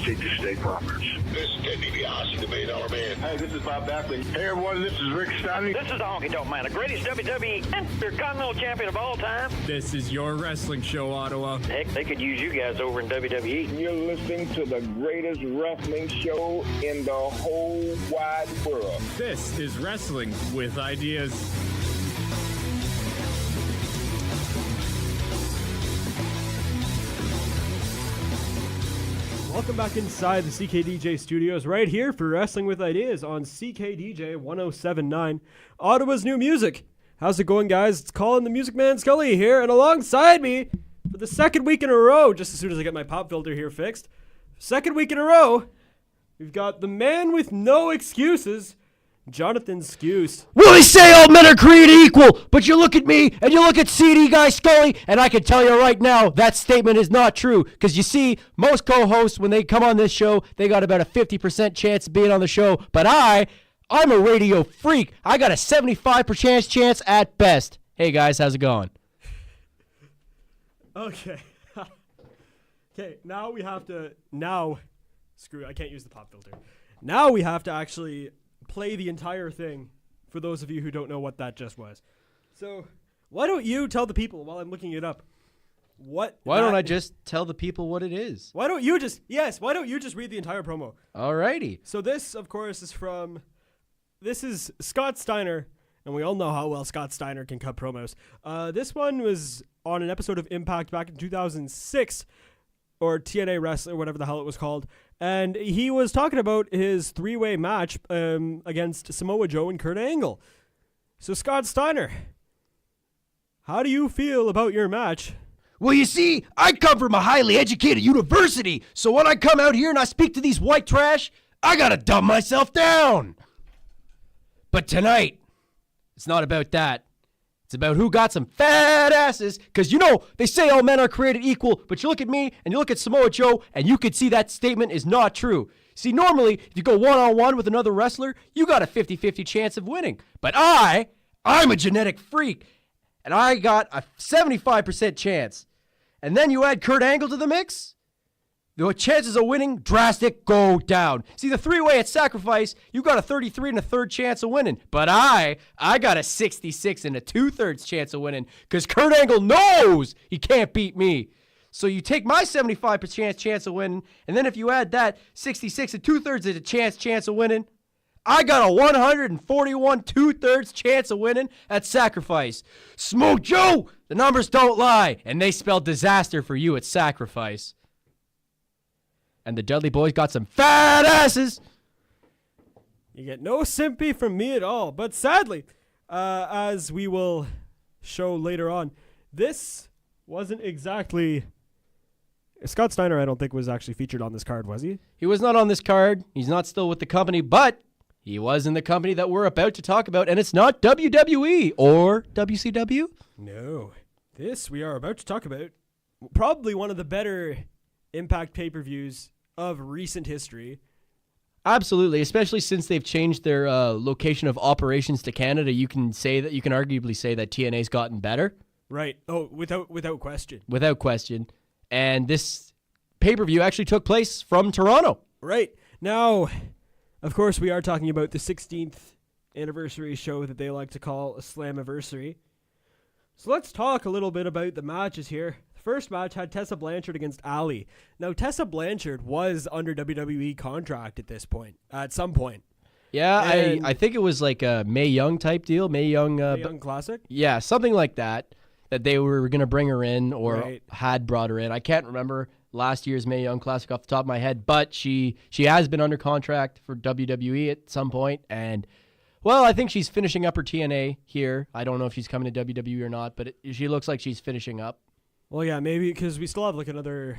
Safety State Properties. This is Ted DiBiase, the $1 million man. Hey, this is Bob Backlund. Hey, everyone, this is Rick Stanley. This is the Honky Tonk Man, the greatest WWE Intercontinental Champion of all time. This is your wrestling show, Ottawa. Heck, they could use you guys over in WWE. You're listening to the greatest wrestling show in the whole wide world. This is Wrestling with Ideas. Welcome back inside the CKDJ studios right here for Wrestling with Ideas on CKDJ 1079, Ottawa's new music. How's it going, guys? It's Colin the Music Man Scully here, and alongside me for the second week in a row, just as soon as I get my pop filter here fixed, second week in a row, we've got the man with no excuses, Jonathan Skuse. Well, they say all men are created equal, but you look at me and you look at CD Guy Scully, and I can tell you right now that statement is not true. Because you see, most co-hosts, when they come on this show, they got about a 50% chance of being on the show. But I'm a radio freak. I got a 75% chance at best. Hey, guys, how's it going? Okay. Okay, now we have to, screw it, I can't use the pop filter. Now we have to actually play the entire thing for those of you who don't know what that just was. So, why don't you tell the people while I'm looking it up? Why don't I just tell the people what it is? Why don't you just read the entire promo? Alrighty. So this, of course, is Scott Steiner, and we all know how well Scott Steiner can cut promos. This one was on an episode of Impact back in 2006, or TNA Wrestling, or whatever the hell it was called. And he was talking about his three-way match against Samoa Joe and Kurt Angle. So, Scott Steiner, how do you feel about your match? Well, you see, I come from a highly educated university, so when I come out here and I speak to these white trash, I gotta dumb myself down. But tonight, it's not about that. It's about who got some fat asses, because you know, they say all men are created equal, but you look at me and you look at Samoa Joe and you can see that statement is not true. See, normally, if you go one-on-one with another wrestler, you got a 50-50 chance of winning. But I'm a genetic freak, and I got a 75% chance. And then you add Kurt Angle to the mix, the chances of winning drastic go down. See, the three-way at Sacrifice, you got a 33 and a third chance of winning. But I got a 66 and a 2/3 chance of winning because Kurt Angle knows he can't beat me. So you take my 75% chance of winning, and then if you add that 66 and 2/3 is a chance of winning, I got a 141 2/3 chance of winning at Sacrifice. Smoke Joe, the numbers don't lie, and they spell disaster for you at Sacrifice. And the Dudley Boys got some fat asses. You get no sympathy from me at all. But sadly, as we will show later on, this wasn't exactly... Scott Steiner, I don't think, was actually featured on this card, was he? He was not on this card. He's not still with the company, but he was in the company that we're about to talk about, and it's not WWE or WCW. No. This we are about to talk about, probably one of the better Impact pay-per-views of recent history. Absolutely, especially since they've changed their location of operations to Canada. You can arguably say that TNA's gotten better. Right. Oh, without question. Without question. And this pay-per-view actually took place from Toronto. Right. Now, of course, we are talking about the 16th anniversary show that they like to call a Slammiversary. So let's talk a little bit about the matches here. First match had Tessa Blanchard against Ali. Now, Tessa Blanchard was under WWE contract at some point. Yeah, I think it was like a Mae Young type deal. Mae Young Classic? Yeah, something like that they were going to bring her in or had brought her in. I can't remember last year's Mae Young Classic off the top of my head, but she has been under contract for WWE at some point, and well, I think she's finishing up her TNA here. I don't know if she's coming to WWE or not, but she looks like she's finishing up. Well, yeah, maybe because we still have like another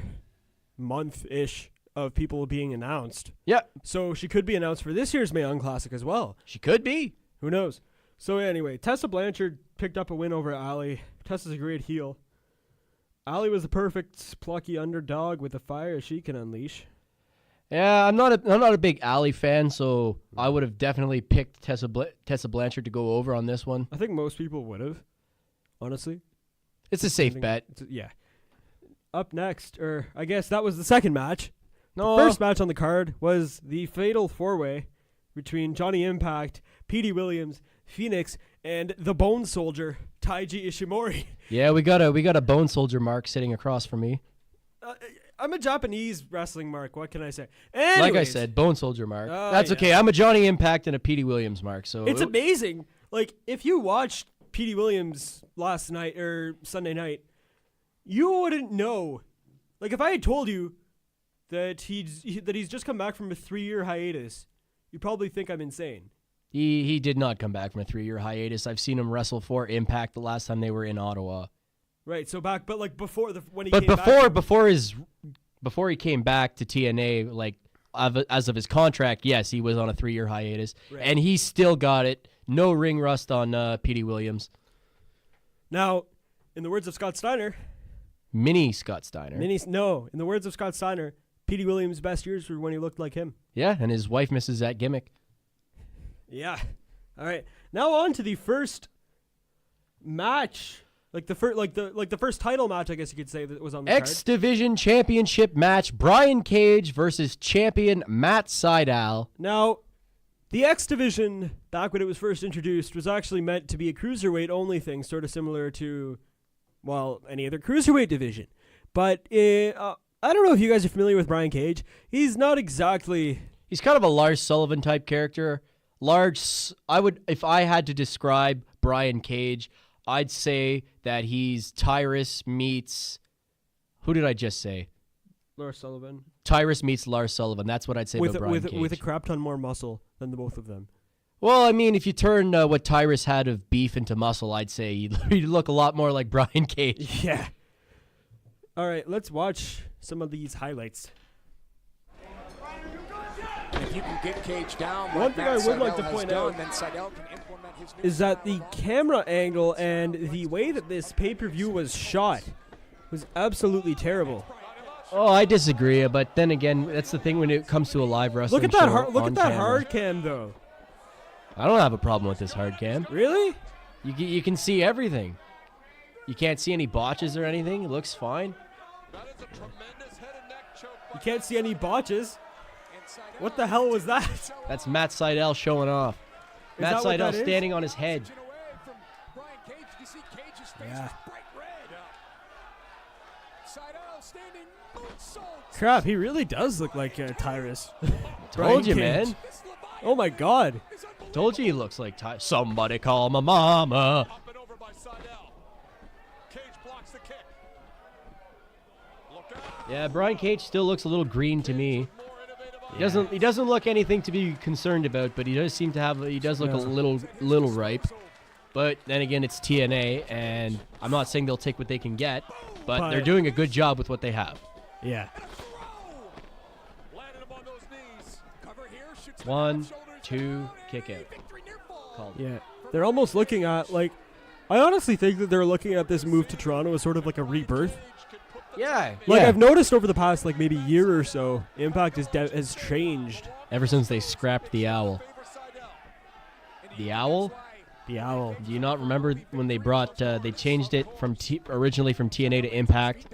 month-ish of people being announced. Yeah. So she could be announced for this year's Mae Young Classic as well. She could be. Who knows? So anyway, Tessa Blanchard picked up a win over Ali. Tessa's a great heel. Ali was the perfect plucky underdog with the fire she can unleash. Yeah, I'm not a big Ali fan, so I would have definitely picked Tessa Blanchard to go over on this one. I think most people would have, honestly. It's a safe bet. Yeah. Up next, or I guess that was the second match. The first match on the card was the Fatal 4-Way between Johnny Impact, Petey Williams, Phoenix, and the Bone Soldier, Taiji Ishimori. Yeah, we got a Bone Soldier mark sitting across from me. I'm a Japanese wrestling mark. What can I say? Like I Anyways, said, Bone Soldier mark. Oh, That's yeah. okay. I'm a Johnny Impact and a Petey Williams mark. So it's amazing. Like, if you watched Petey Williams last night or Sunday night, you wouldn't know. Like, if I had told you that he's just come back from a 3-year hiatus, you'd probably think I'm insane. He did not come back from a 3-year hiatus. I've seen him wrestle for Impact the last time they were in Ottawa. Right. So back, but like before when he But came back, before he came back to TNA, like as of his contract, yes, he was on a 3-year hiatus, Right. and he still got it. No ring rust on Petey Williams. Now, in the words of Scott Steiner, Mini Scott Steiner. in the words of Scott Steiner, Petey Williams' best years were when he looked like him. Yeah, and his wife misses that gimmick. Yeah. All right. Now on to the first match, like the first title match, I guess you could say, that was on the card. X Division Championship match: Brian Cage versus champion Matt Sydal. Now, the X Division, back when it was first introduced, was actually meant to be a cruiserweight only thing, sort of similar to, well, any other cruiserweight division. But I don't know if you guys are familiar with Brian Cage. He's not exactly. He's kind of a Lars Sullivan type character. If I had to describe Brian Cage, I'd say that he's Tyrus meets, who did I just say? Lars Sullivan. Tyrus meets Lars Sullivan. That's what I'd say about Brian Cage. With a crap ton more muscle than the both of them. Well, I mean, if you turn what Tyrus had of beef into muscle, I'd say you'd look a lot more like Brian Cage. Yeah. All right, let's watch some of these highlights. If you can get Cage down, One thing I would like to point out then Sydal can implement his new is that the camera angle and the way that this pay-per-view was shot was absolutely terrible. Oh, I disagree, but then again, that's the thing when it comes to a live wrestling Look at that show look on at that camera. hard cam though. I don't have a problem with this hard cam. Really? You can see everything. You can't see any botches or anything. It looks fine. You can't see any botches. What the hell was that? That's Matt Sydal showing off. Is Matt that what Sydal that is? standing on his head. Yeah. Crap, he really does look like Tyrus. Told you, Brian Cage. man. Oh my god. Told you he looks like somebody call my mama. Yeah, Brian Cage still looks a little green to me. He doesn't look anything to be concerned about, but he does look a little ripe. But then again, it's TNA, and I'm not saying they'll take what they can get, but they're doing a good job with what they have. Yeah. 1, 2, kick out. Called. Yeah. They're almost looking at, like, I honestly think that they're looking at this move to Toronto as sort of like a rebirth. Yeah. Like, I've noticed over the past, like, maybe year or so, Impact has changed. Ever since they scrapped the owl. The owl? The owl. Do you not remember when they changed it from originally from TNA to Impact,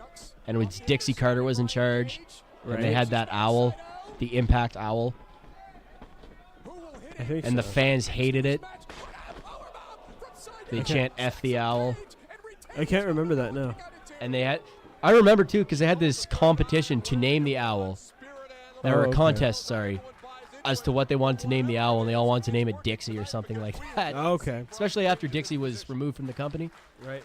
and it was Dixie Carter was in charge, Right. and they had that owl, the Impact owl, I think and the fans hated it. They chant F the owl, I can't remember that now. and I remember too because they had this competition to name the owl. There were a contest, as to what they wanted to name the owl, and they all wanted to name it Dixie or something like that. Okay. Especially after Dixie was removed from the company. Right.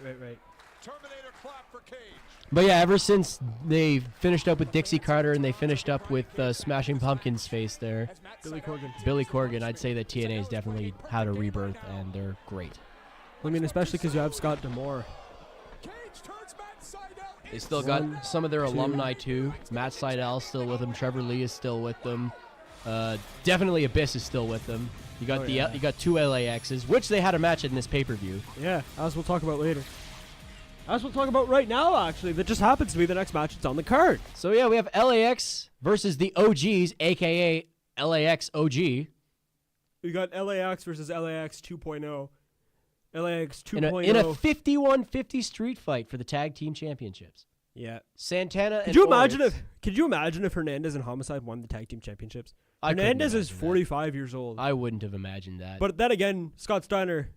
But yeah, ever since they finished up with Dixie Carter and they finished up with Smashing Pumpkins' face there, Billy Corgan, I'd say that TNA has definitely had a rebirth, and they're great. I mean, especially because you have Scott D'Amore. They still got some of their alumni too. Matt Sydal still with them. Trevor Lee is still with them. Definitely Abyss is still with them. You got you got 2 LAXs, which they had a match in this pay-per-view. Yeah, as we'll talk about later. As we'll talk about right now, actually, that just happens to be the next match that's on the card. So yeah, we have LAX versus the OGs, aka LAX OG. We got LAX versus LAX 2.0. LAX 2.0. In a 51-50 street fight for the tag team championships. Yeah. Santana. Could you imagine if Hernandez and Homicide won the tag team championships? I couldn't Hernandez is imagine that. 45 years old. I wouldn't have imagined that. But then again, Scott Steiner.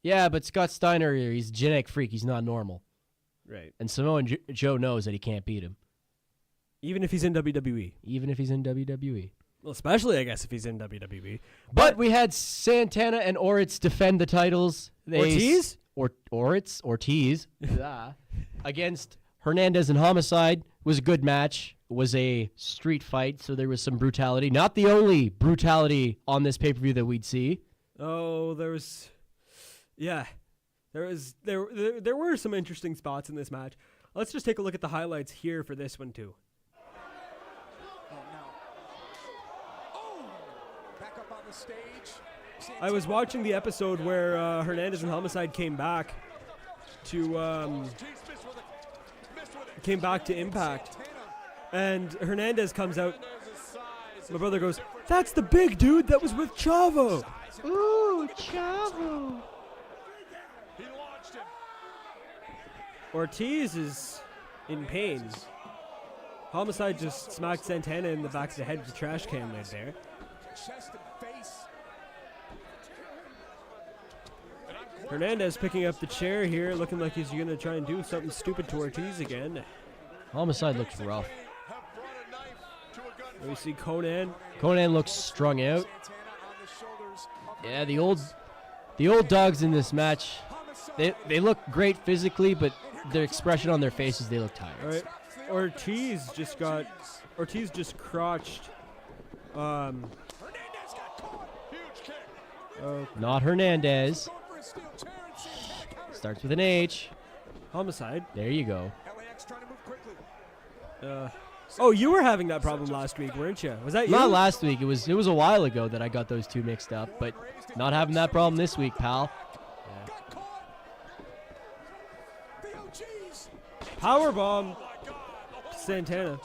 yeah, but Scott Steiner, he's a genetic freak. He's not normal. Right. And Samoa Joe knows that he can't beat him, Even if he's in WWE. even if he's in WWE. Well, especially, I guess, if he's in WWE. But we had Santana and Ortiz defend the titles. Ortiz? Ortiz. Against Hernandez and Homicide. Was a good match. Was a street fight, so there was some brutality. Not the only brutality on this pay-per-view that we'd see. Oh, there was... Yeah. There were some interesting spots in this match. Let's just take a look at the highlights here for this one, too. Back up on the stage. I was watching the episode where Hernandez and Homicide came back to Impact, and Hernandez comes out. My brother goes, "That's the big dude that was with Chavo." Ooh, Chavo. Ortiz is in pain. Homicide just smacked Santana in the back of the head with the trash can lid there. Chest and face. Hernandez picking up the chair here, looking like he's going to try and do something stupid to Ortiz again. Homicide looks rough. We see Conan. Conan looks strung out. Yeah, the old dogs in this match, they look great physically, but their expression on their faces, they look tired. All right. Ortiz just crotched. Not Hernandez. Starts with an H. Homicide. There you go. LAX trying to move quickly. Oh, you were having that problem last week, weren't you? Was that you? Not last week. It was a while ago that I got those two mixed up, but not having that problem this week, pal. Powerbomb Santana.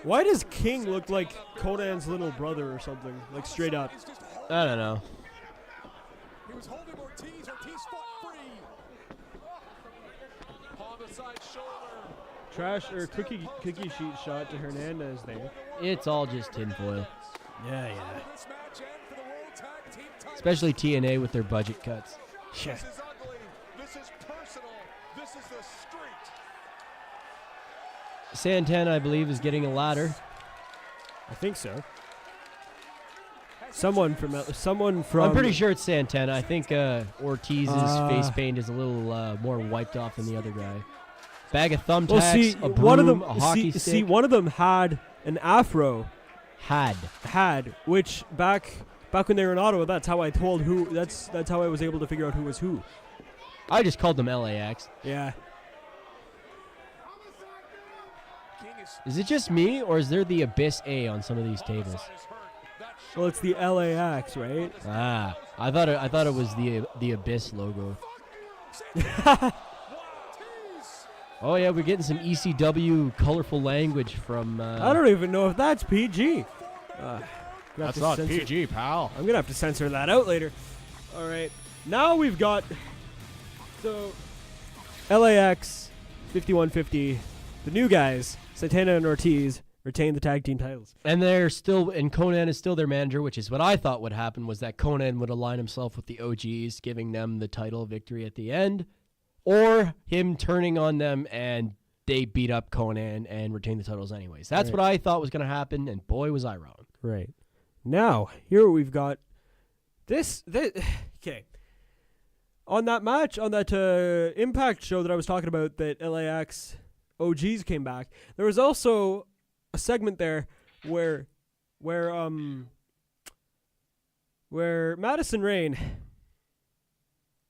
Why does King look like Conan's little brother or something? Like straight up. I don't know. He was holding Ortiz. Ortiz fought free. Homicide shoulder. Trash or cookie sheet shot to Hernandez there. It's all just tinfoil. Yeah. This match and for the World Tag Team title. Especially TNA with their budget cuts. Yeah. This is ugly. This is personal. This is the street. Santana, I believe, is getting a ladder. I think so. Someone from. I'm pretty sure it's Santana. I think Ortiz's face paint is a little more wiped off than the other guy. Bag of thumbtacks, Well, see, a broom, one of them. a hockey stick. See, one of them had an afro. Had. Which back when they were in Ottawa, that's how I told who. That's how I was able to figure out who was who. I just called them LAX. Yeah. Is it just me, or is there the Abyss A on some of these tables? Well, it's the LAX, right? Ah, I thought it was the Abyss logo. Oh yeah, we're getting some ECW colorful language from. I don't even know if that's PG. That's not PG, pal. I'm gonna have to censor that out later. All right, now we've got LAX 5150, the new guys, Santana and Ortiz, retain the tag team titles. And Conan is still their manager, which is what I thought would happen, was that Conan would align himself with the OGs, giving them the title victory at the end, or him turning on them and they beat up Conan and retain the titles anyways. That's what I thought was going to happen, and boy, was I wrong. Right. Now, here we've got this okay. On that match, on that Impact show that I was talking about, that LAX OGs came back, there was also a segment there where Madison Rayne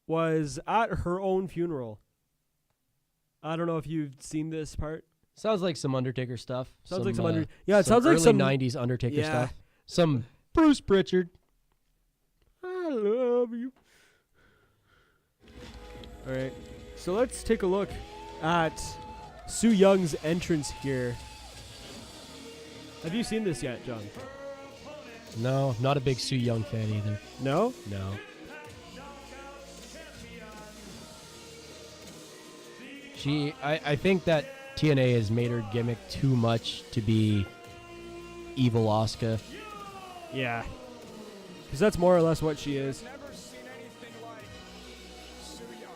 was at her own funeral. I don't know if you've seen this part. Sounds like some Undertaker stuff. Sounds like some it sounds like early some 90s Undertaker yeah. stuff. Some Bruce Pritchard. I love you. All right, so let's take a look at Su Young's entrance here. Have you seen this yet, John? No, not a big Su Young fan either. No? No. I think that TNA has made her gimmick too much to be evil Asuka. Yeah. Because that's more or less what she is. Never seen anything like Su Yung.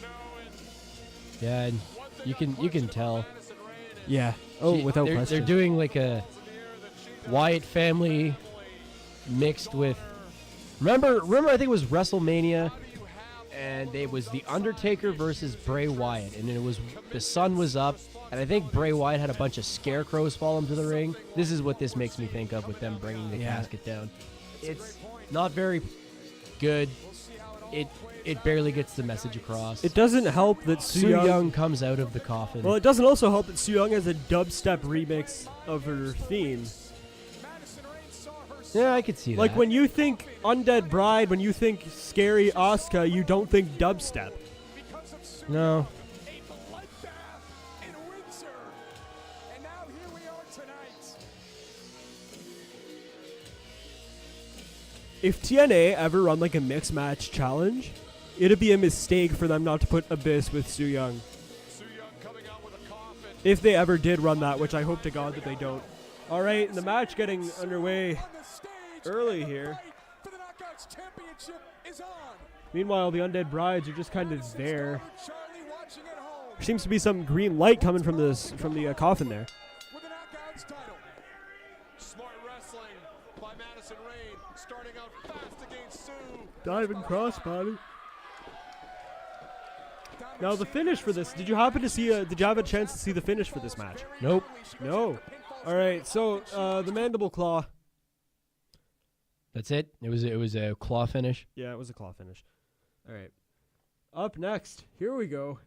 No, and Yeah, and you can tell. Madison Rayne is Yeah. Oh, without They're question. doing like a clear that she Wyatt family mixed with. Remember, I think it was WrestleMania, and it was The Undertaker versus Bray Wyatt, and it was the sun was up, and I think Bray Wyatt had a bunch of scarecrows fall into the ring. This is what this makes me think of with them bringing the casket down. It's not very good. It barely gets the message across. It doesn't help that Su Yung comes out of the coffin. Well, it doesn't also help that Su Yung has a dubstep remix of her theme. Yeah, I could see that. Like when you think Undead Bride, when you think scary Asuka, you don't think dubstep. No. a bloodbath in Windsor. And now here we are tonight. If TNA ever run like a mixed match challenge, it'd be a mistake for them not to put Abyss with Su Yung. Su Yung coming out with a coffin. If they ever did run that, which I hope to God that they don't. All right, the match getting underway On the stage, early and the here. fight for the Knockouts Championship is on. Meanwhile, the Undead Brides are just kind of there. Charlie watching at home There seems to be some green light coming from the coffin there. with the Knockouts title. Smart wrestling by Madison Rayne, starting out fast against Sue. Diving crossbody. Now the finish for this. Did you happen to see? Did you have a chance to see the finish for this match? Nope. No. All right. So the mandible claw. That's it. It was a claw finish. Yeah, it was a claw finish. All right. Up next, here we go.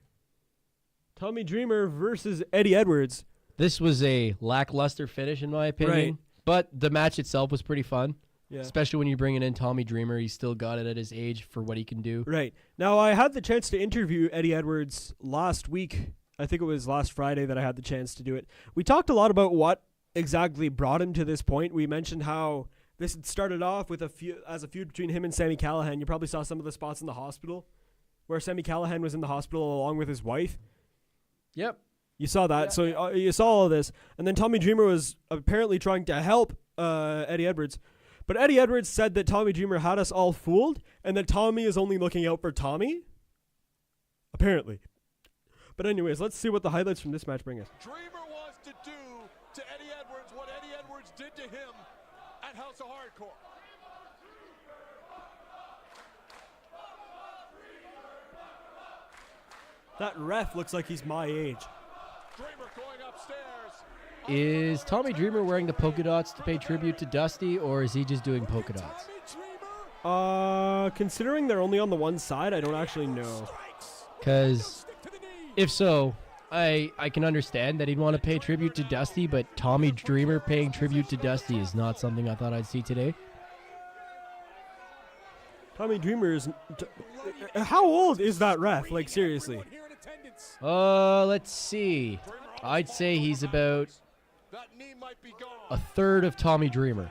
Tommy Dreamer versus Eddie Edwards. This was a lackluster finish in my opinion, Right. but the match itself was pretty fun. Yeah. Especially when you're bringing in Tommy Dreamer, he's still got it at his age for what he can do. Right. Now, I had the chance to interview Eddie Edwards last week. I think it was last Friday that I had the chance to do it. We talked a lot about what exactly brought him to this point. We mentioned how this had started off with a feud between him and Sami Callihan. You probably saw some of the spots in the hospital where Sami Callihan was in the hospital along with his wife. Yep. You saw that. So you saw all of this. And then Tommy Dreamer was apparently trying to help Eddie Edwards. But Eddie Edwards said that Tommy Dreamer had us all fooled and that Tommy is only looking out for Tommy. Apparently. But anyways, let's see what the highlights from this match bring us. Dreamer wants to do to Eddie Edwards what Eddie Edwards did to him at House of Hardcore. That ref looks like he's my age. Dreamer going upstairs. Is Tommy Dreamer wearing the polka dots to pay tribute to Dusty, or is he just doing polka dots? Tommy Dreamer Considering they're only on the one side, I don't actually know. Because stick to the knee. if so, I can understand that he'd want to pay tribute to Dusty, but Tommy Dreamer paying tribute to Dusty is not something I thought I'd see today. Tommy Dreamer is... How old is that ref? Like, seriously. Here in attendance. Let's see. I'd say he's about That knee might be gone. a third of Tommy Dreamer,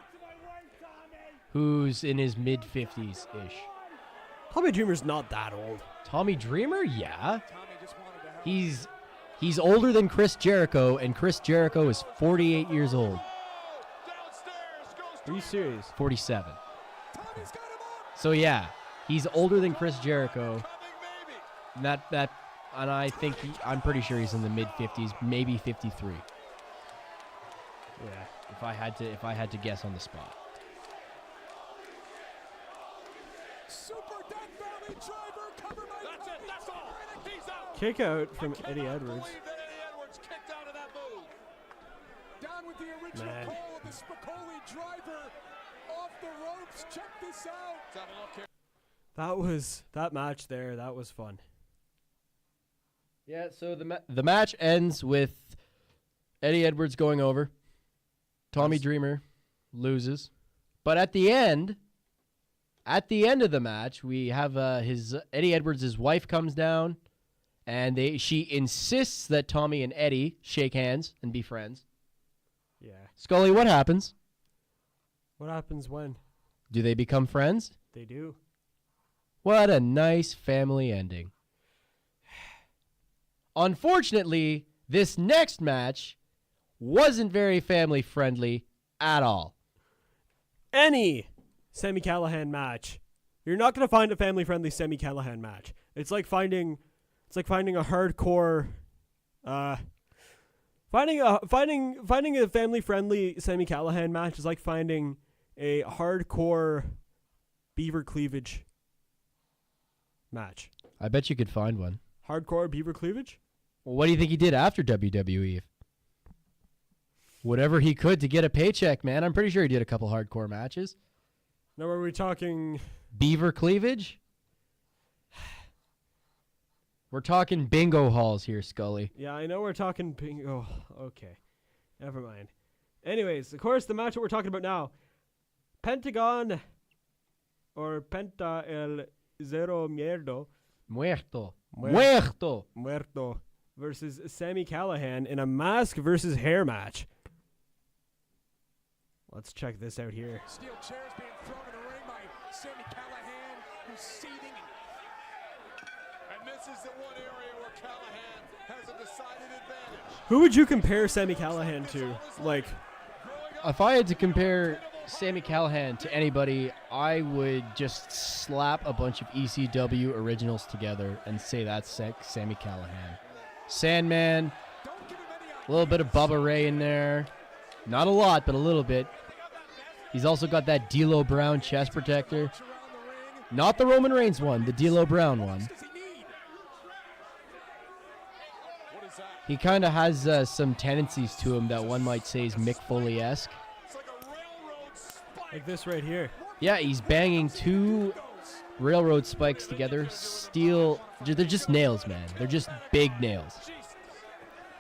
who's in his mid-50s-ish. Tommy Dreamer's not that old. Tommy Dreamer? Yeah. Tommy just wanted to have He's older than Chris Jericho, and Chris Jericho is 48 years old. downstairs goes Are you serious? 47. Tommy's got him up. So yeah, he's older than Chris Jericho. Coming maybe. And I think I'm pretty sure he's in the mid-50s, maybe 53. Yeah. If I had to guess on the spot. Super Death Valley driver cover by That's it. That's all. He's out. Kick out from I Eddie cannot Edwards. believe that Eddie Edwards kicked out of that move. Down with the original Man. call of the Spicoli driver off the ropes. Check this out. Let's have a look here. That match there, that was fun. Yeah, so the match ends with Eddie Edwards going over. Tommy Dreamer loses. But at the end of the match, we have Eddie Edwards' wife comes down, and she insists that Tommy and Eddie shake hands and be friends. Yeah. Scully, what happens? What happens when? Do they become friends? They do. What a nice family ending. Unfortunately, this next match wasn't very family friendly at all. Any Sami Callihan match, you're not going to find a family-friendly Sami Callihan match. It's like finding a hardcore, finding a family-friendly Sami Callihan match is like finding a hardcore beaver cleavage match. I bet you could find one. Hardcore beaver cleavage? Well, what do you think he did after WWE? Whatever he could to get a paycheck, man. I'm pretty sure he did a couple hardcore matches. Now, are we talking beaver cleavage? We're talking bingo halls here, Scully. Yeah, I know we're talking bingo. Okay. Never mind. Anyways, of course, the match that we're talking about now, Pentagon or Penta el Zero Mierdo. Muerto versus Sami Callihan in a mask versus hair match. Let's check this out here. Steel chairs being thrown in the ring by Sami Callihan, who's seating. And this is the one area where Callihan has a decided advantage. Who would you compare Sami Callihan to? Like, if I had to compare Sami Callihan to anybody, I would just slap a bunch of ECW originals together and say that's Sami Callihan. Sandman, a little bit of Bubba Ray in there. Not a lot, but a little bit. He's also got that D'Lo Brown chest protector. Not the Roman Reigns one, the D'Lo Brown one. He kind of has some tendencies to him that one might say is Mick Foley-esque. Like this right here. Yeah, he's banging two railroad spikes together. Steel. They're just nails, man. They're just big nails.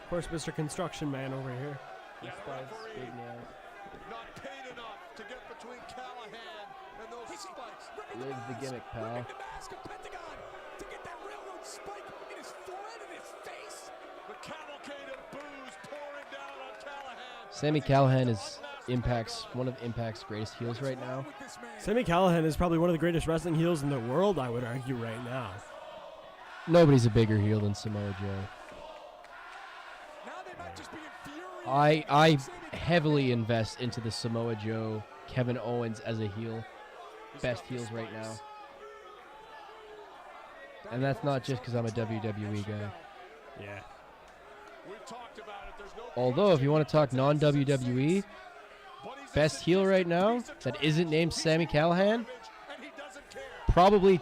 Of course, Mr. Construction Man over here. Big nails. Not paid enough to get between Callihan and those spikes. Live the gimmick, pal. To get that railroad spike in his forehead and his face. The cavalcade of booze pouring down on Callihan. Sami Callihan is one of Impact's greatest heels right now. Sami Callihan is probably one of the greatest wrestling heels in the world, I would argue, right now. Nobody's a bigger heel than Samoa Joe. I heavily invest into the Samoa Joe, Kevin Owens as a heel. Best heels right now. And that's not just because I'm a WWE guy. Yeah. Although, if you want to talk non-WWE, best heel right now that isn't named Sami Callihan, probably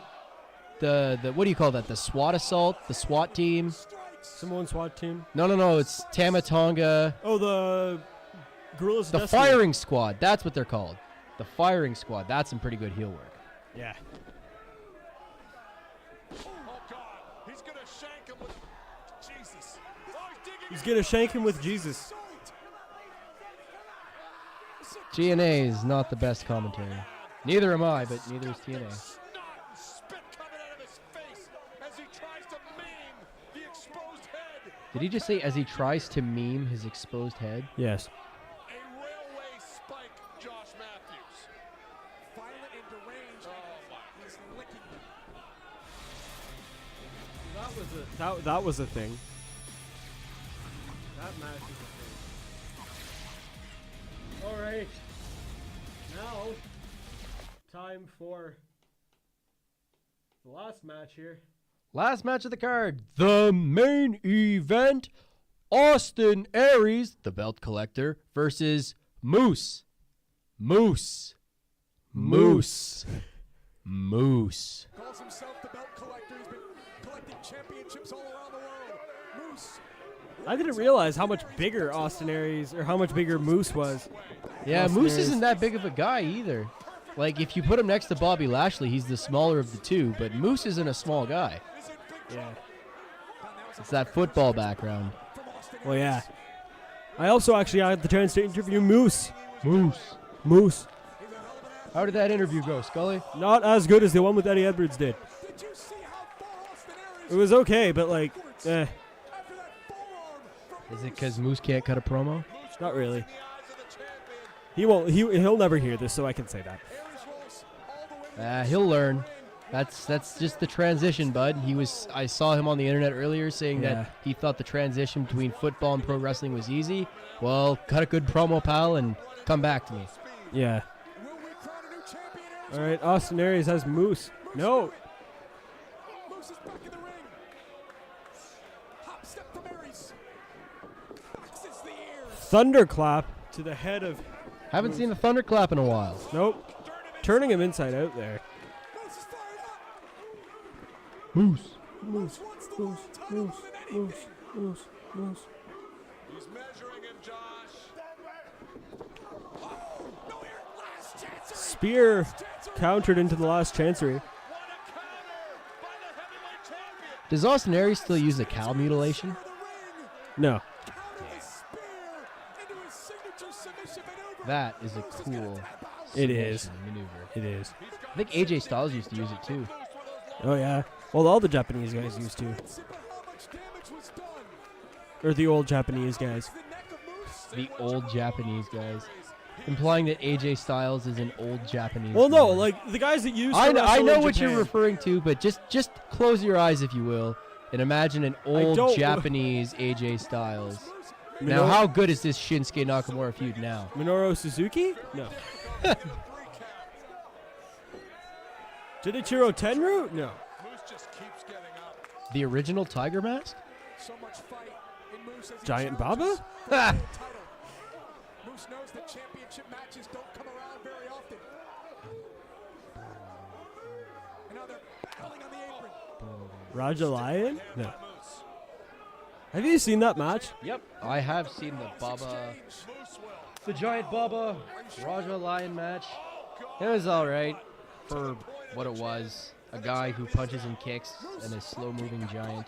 the what do you call that? The SWAT assault, the SWAT team. Samoan SWAT team? No, it's Tama Tonga. Oh, the Gorillas of The Destiny. Firing Squad, that's what they're called. The Firing Squad, that's some pretty good heel work. Yeah. Oh, God. He's going to shank him with Jesus. He's going to shank him with Jesus. GNA is not the best commentary. Neither am I, but neither is TNA. Spit coming out of his face as he tries to meme the exposed head. Did he just say as he tries to meme his exposed head? Yes. A railway spike, Josh Matthews. Violent and deranged. He's licking. That was a thing. That match is a thing. All right. Now, time for the last match here. Last match of the card. The main event. Austin Aries, the belt collector, versus Moose. Moose. Moose. Calls himself the belt collector. He's been collecting championships all around the world. Moose. I didn't realize how much bigger Austin Aries, or how much bigger Moose was. Yeah, Austin Moose Aries. isn't that big of a guy either. Like, if you put him next to Bobby Lashley, he's the smaller of the two, but Moose isn't a small guy. Yeah. It's that football background. Well, yeah. I also actually had the chance to interview Moose. Moose. How did that interview go, Scully? Not as good as the one with Eddie Edwards did. It was okay, but like, Is it because Moose can't cut a promo? not really. He won't. He'll never hear this, so I can say that. He'll learn. That's just the transition, bud. I saw him on the internet earlier saying that he thought the transition between football and pro wrestling was easy. Well, cut a good promo, pal, and come back to me. Yeah. All right, Austin Aries has Moose. No. Moose is back in the ring. Hop step from Aries. Boxes the ears. Thunderclap to the head of. Haven't seen the thunderclap in a while. Nope. Turning him inside out there. Moose is fired up. Moose. Moose wants the world title more than anything. Moose. He's measuring him, Josh. Oh, no air. Last chance. Spear countered into the last chancery. What a counter by the heavyweight champion. Does Austin Aries still use the cow mutilation? No. Counter with spear into his signature submission maneuver. That is a cool It is. submission maneuver. It is. I think AJ Styles used to use it too. Oh, yeah. Well, all the Japanese guys used to. But how much damage was done? Or the old Japanese guys. The neck of Moose. The old Japanese guys. Implying that AJ Styles is an old Japanese Well, no, guy. like the guys that used to I wrestle know in what you're Japan. referring to, but just close your eyes, if you will, and imagine an old don't- Japanese AJ Styles. Minoru- Now, how good is this Shinsuke Nakamura feud now? Minoru Suzuki? No. Junichiro Tenryu? No. Moose just keeps getting up. The original Tiger Mask? So much fight in Moose as he Giant challenges Baba? for the title. Moose knows that championship matches don't come around very often. And now they're battling on the apron. Raja Lion? No. Have you seen that match? Yep. I have seen the Baba, the Giant Baba Raja Lion match. It was alright for what it was. A guy who punches and kicks and a slow-moving giant.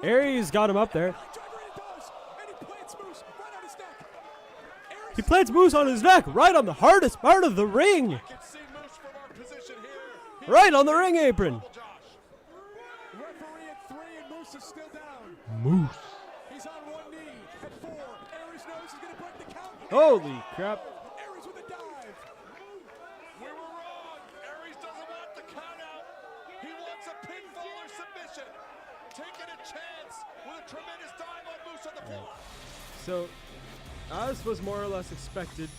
Aries got him up there. Driver it does. And he plants Moose right on his neck. He plants Moose on his neck, right on the hardest part of the ring. Can see Moose from our position here. Right on the ring apron. Referee at 3 and Moose is still down. Moose. He's on one knee at 4. Aries knows he's going to break the count. Holy crap. Aries with a dive. We were wrong. Aries doesn't want the count out. He wants a pinfall or submission. Taking a chance with a tremendous dive on Moose on the floor. So, as was more or less expected,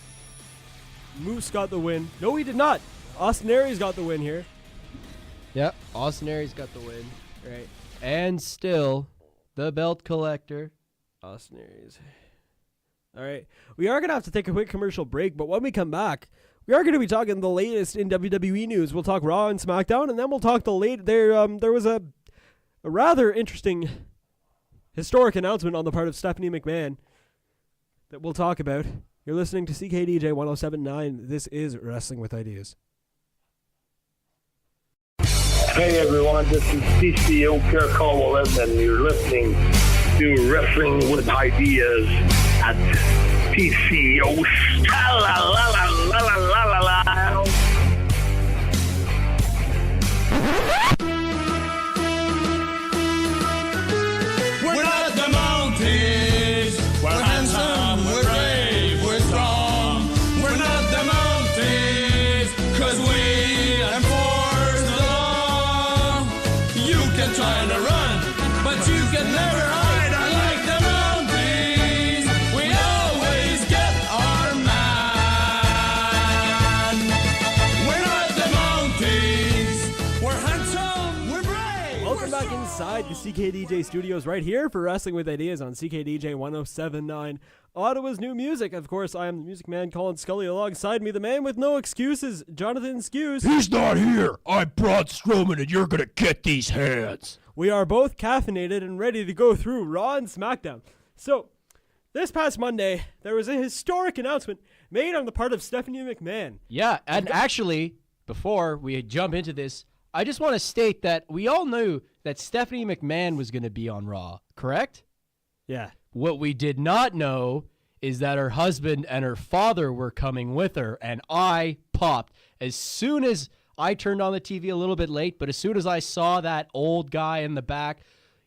Moose got the win. No, he did not. Austin Aries got the win here. Yep. Austin Aries got the win. Right. And still, the belt collector. Austin Aries. All right. We are going to have to take a quick commercial break, but when we come back, we are going to be talking the latest in WWE news. We'll talk Raw and SmackDown, and then we'll talk the late. There was a rather interesting historic announcement on the part of Stephanie McMahon that we'll talk about. You're listening to CKDJ 107.9. This is Wrestling with Ideas. Hey everyone, this is CCO Kirkowallis, and you're listening to Wrestling with Ideas at TCO. We're not the mountains. We're handsome, we're brave, we're strong. We're not the mountains, 'cause we have forced along. You can try to run, but you can never hide. Unlike the mountains, we always get our man. We're not the mountains. We're handsome, we're brave. Welcome back inside the CKDJ studios right here for Wrestling with Ideas on CKDJ 107.9. Ottawa's new music. Of course, I am the music man, Colin Scully. Alongside me, the man with no excuses, Jonathan Skews. He's not here. I'm Braun Strowman, and you're gonna get these hands. We are both caffeinated and ready to go through Raw and SmackDown. So, this past Monday, there was a historic announcement made on the part of Stephanie McMahon. Yeah, and actually, before we jump into this, I just want to state that we all knew that Stephanie McMahon was going to be on Raw, correct? Yeah. What we did not know is that her husband and her father were coming with her, and I popped. As soon as I turned on the TV a little bit late, but as soon as I saw that old guy in the back,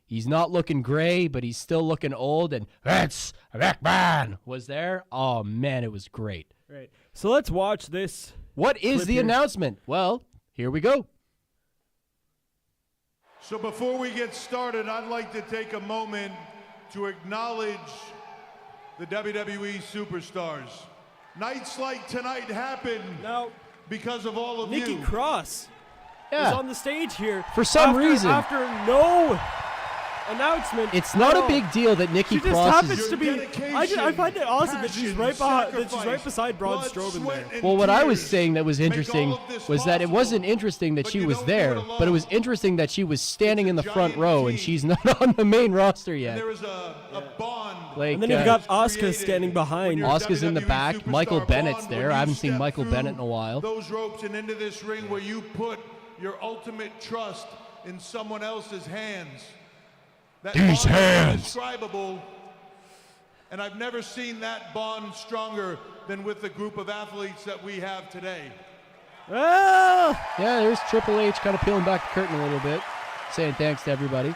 he's not looking gray, but he's still looking old, and Vince McMahon was there. Oh, man, it was great. Right. So let's watch this. What is Clip the here. announcement? Well, here we go. So before we get started, I'd like to take a moment to acknowledge the WWE superstars. Nights like tonight happen because of all of Nikki you. Cross is on the stage here. For some reason. After no announcement. It's not a big deal that Nikki She just Cross happens is... to be... I find it awesome that she's right beside Braun Strowman there. Well, what I was saying that was interesting was that it wasn't interesting that she was there, but it was interesting that she was standing in the front row and she's not on the main roster yet. There was a bond. Like, And then you've got Asuka standing behind. Asuka's in the back. Michael Bennett's there. I haven't seen Michael Bennett in a while. Those ropes and into this ring where you put your ultimate trust in someone else's hands. That These bond hands. is indescribable, and I've never seen that bond stronger than with the group of athletes that we have today. Ah! Yeah, there's Triple H kind of peeling back the curtain a little bit, saying thanks to everybody.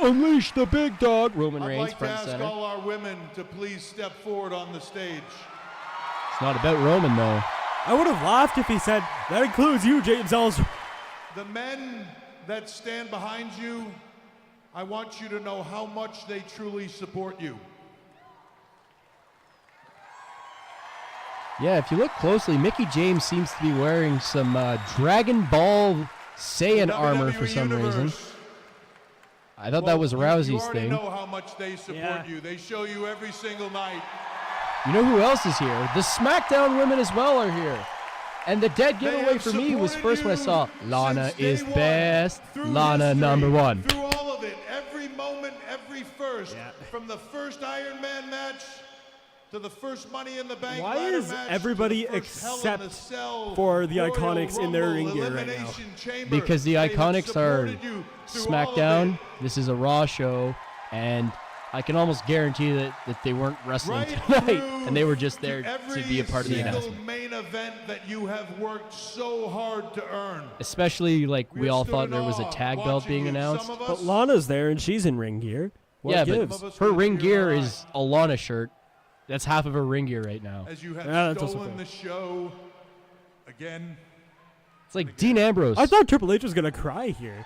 Unleash the big dog. Roman I'd Reigns, like to front ask center. all our women to please step forward on the stage. It's not about Roman, though. I would have laughed if he said, that includes you, James Ellsworth. The men that stand behind you, I want you to know how much they truly support you. Yeah, if you look closely, Mickie James seems to be wearing some Dragon Ball Saiyan armor for some reason. I thought that was Rousey's You already thing. know how much they support you. They show you every single night. You know who else is here? The SmackDown women as well are here. And the dead giveaway for me was first when I saw Lana is best, Lana number one. Through all of it, every moment, every first, from the first Iron Man match to the first Money in the Bank Why ladder is match, everybody to the first Hell in except the Cell for the Royal Iconics in their ring Rumble gear right now? Elimination Chamber? Because the They have Iconics are supported you through all of SmackDown. it. This is a Raw show, and I can almost guarantee that they weren't wrestling Right tonight, through and they were just there every to be a part of the single announcement. main event that you have worked so hard to earn. Especially like we We're all stood thought in there was a awe tag belt watching being you. announced. Some of But us- Lana's there and she's in ring gear. What Yeah, gives? but her ring gear is a Lana shirt. That's half of her ring gear right now. as you have Yeah, that's also stolen fair. the show again. It's like Dean Ambrose. I thought Triple H was going to cry here.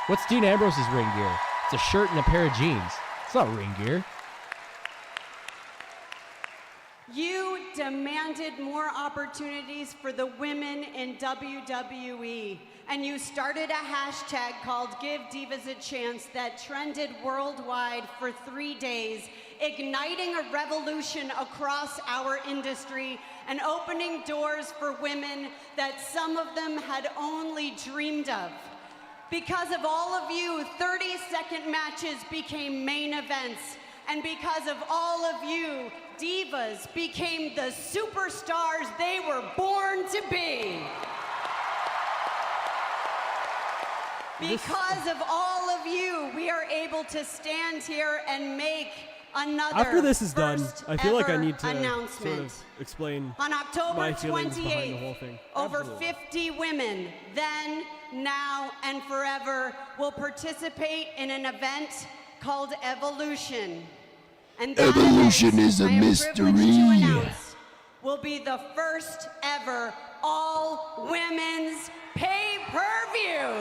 What's Dean Ambrose's ring gear? It's a shirt and a pair of jeans. It's not ring gear. You demanded more opportunities for the women in WWE, and you started a hashtag called Give Divas a Chance that trended worldwide for 3 days, igniting a revolution across our industry and opening doors for women that some of them had only dreamed of. Because of all of you, 30-second matches became main events. And because of all of you, divas became the superstars they were born to be. Because of all of you, we are able to stand here and make another After this is done, first I feel like I ever need to announcement. sort of explain On October my feelings behind the whole 28th, thing. over 50 women, then, now, and forever, will participate in an event called Evolution. And that Evolution event, is a I am mystery. privileged to announce, will be the first ever all-women's pay-per-view.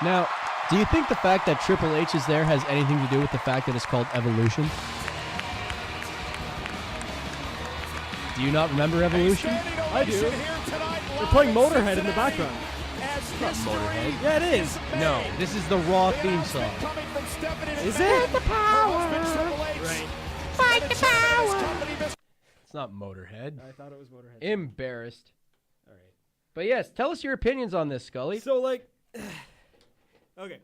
Now, do you think the fact that Triple H is there has anything to do with the fact that it's called Evolution? Do you not remember Evolution? I do. They're playing Motorhead in the background. Not Motorhead. Yeah, it is. No, this is the Raw theme song. Is it? the power. Right. Fight the power. It's not Motorhead. I thought it was Motorhead. Embarrassed. All right. But yes, tell us your opinions on this, Scully. So, like, okay.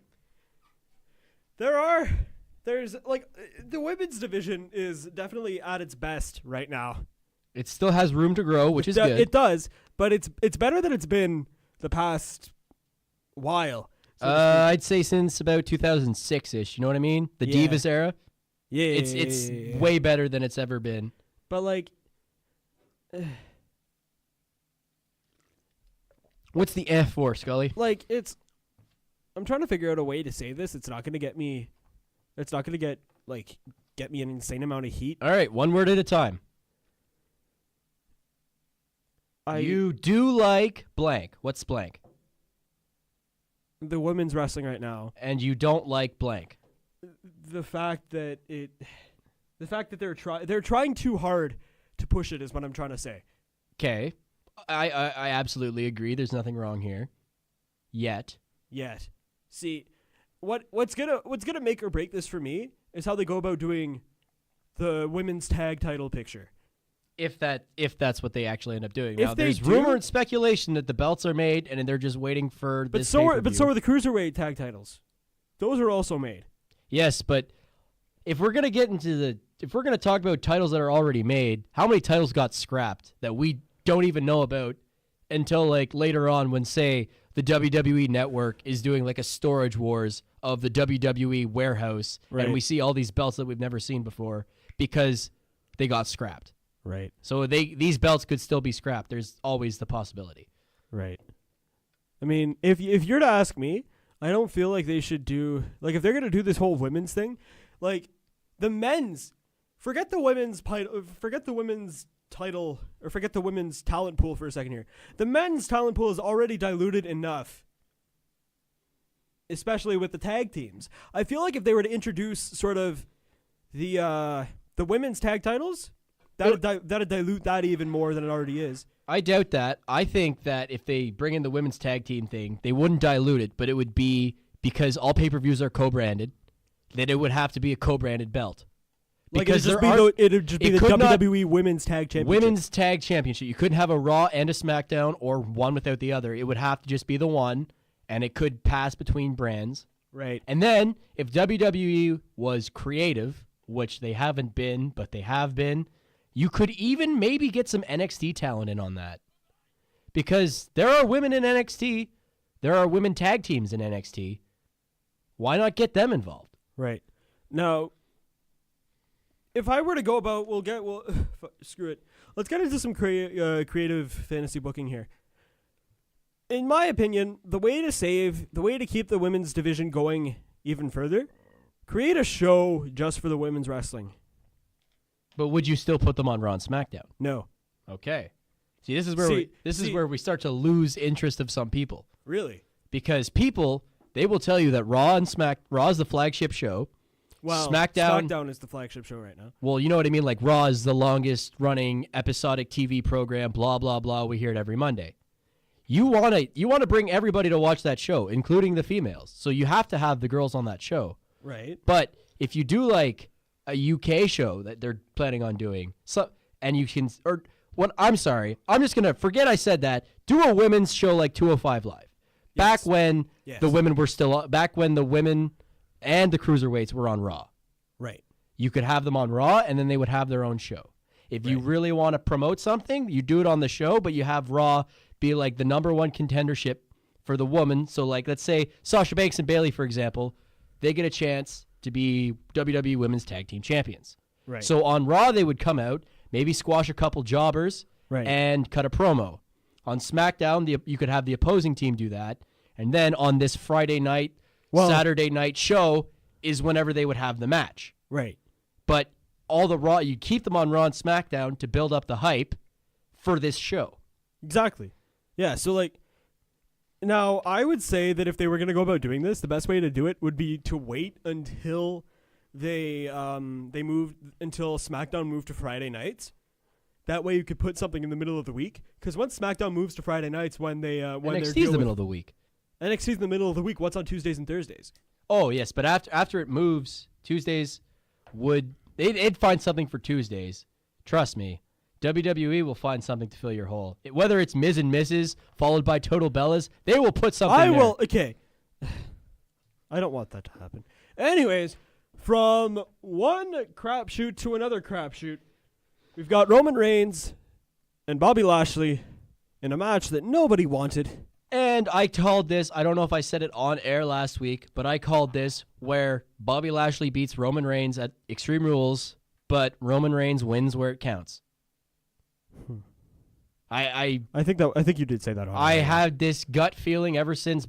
There's, like, the women's division is definitely at its best right now. It still has room to grow, which is good. It does, but it's better than it's been the past while. so to speak. I'd say since about 2006-ish. You know what I mean? The Yeah. Divas era. Yeah, It's way better than it's ever been. But, like, What's the F for, Scully? like, I'm trying to figure out a way to say this. It's not going to get me, get me an insane amount of heat. All right, one word at a time. You do like blank. What's blank? the women's wrestling right now, and you don't like blank. the fact that they're trying too hard to push it is what I'm trying to say. Okay, I absolutely agree. There's nothing wrong here. Yet. See, what's gonna make or break this for me is how they go about doing the women's tag title picture. If that's what they actually end up doing. If now, they there's do, rumor and speculation that the belts are made and they're just waiting for but this so are pay-per-view. the cruiserweight tag titles. Those are also made. Yes, but if we're gonna talk about titles that are already made, how many titles got scrapped that we don't even know about until like later on when, say, the WWE Network is doing like a storage wars of the WWE warehouse, right, and we see all these belts that we've never seen before because they got scrapped. Right. So these belts could still be scrapped. There's always the possibility. Right. I mean, if you're to ask me, I don't feel like they should do, like, if they're going to do this whole women's thing, like the men's, forget the women's title, or forget the women's talent pool for a second here. The men's talent pool is already diluted enough, especially with the tag teams. I feel like if they were to introduce sort of the women's tag titles, that'd dilute that even more than it already is. I doubt that. I think that if they bring in the women's tag team thing, they wouldn't dilute it, but it would be because all pay-per-views are co-branded, that it would have to be a co-branded belt. Like because it'd just be the WWE Women's Tag Championship. Women's Tag Championship. You couldn't have a Raw and a SmackDown or one without the other. It would have to just be the one, and it could pass between brands. Right. And then, if WWE was creative, which they haven't been, but they have been, you could even maybe get some NXT talent in on that. Because there are women in NXT. There are women tag teams in NXT. Why not get them involved? Right. Now, if I were to go about, screw it. Let's get into some creative fantasy booking here. In my opinion, the way to keep the women's division going even further, create a show just for the women's wrestling. But would you still put them on Raw and SmackDown? No. Okay. See, this is where we start to lose interest of some people. Really? Because people, they will tell you that Raw is the flagship show. Well, SmackDown is the flagship show right now. Well, you know what I mean? Like, Raw is the longest running episodic TV program, blah, blah, blah. We hear it every Monday. You want to bring everybody to watch that show, including the females. So you have to have the girls on that show. Right. But if you do like a UK show that they're planning on doing, I'm sorry, I'm just going to forget I said that. Do a women's show like 205 Live. Back when the women were back when the women and the cruiserweights were on Raw. Right. You could have them on Raw, and then they would have their own show. If you really want to promote something, you do it on the show, but you have Raw be like the number one contendership for the woman. So, like, let's say Sasha Banks and Bayley, for example, they get a chance to be WWE Women's Tag Team Champions. Right. So on Raw, they would come out, maybe squash a couple jobbers, and cut a promo. On SmackDown, you could have the opposing team do that. And then on this Friday night, Saturday night show is whenever they would have the match. Right. But all the Raw, you keep them on Raw and SmackDown to build up the hype for this show. Exactly. Yeah, so like, now I would say that if they were going to go about doing this, the best way to do it would be to wait until until SmackDown moved to Friday nights. That way you could put something in the middle of the week. Because once SmackDown moves to Friday nights, when NXT's the middle of the week. NXT's in the middle of the week. What's on Tuesdays and Thursdays? Oh yes, but after it moves, Tuesdays they'd find something for Tuesdays. Trust me, WWE will find something to fill your hole. Whether it's Miz and Mrs. followed by Total Bellas, they will put something. Okay. I don't want that to happen. Anyways, from one crapshoot to another crapshoot, we've got Roman Reigns and Bobby Lashley in a match that nobody wanted. And I called this, I don't know if I said it on air last week, but I called this where Bobby Lashley beats Roman Reigns at Extreme Rules, but Roman Reigns wins where it counts. I think you did say that on I had this gut feeling ever since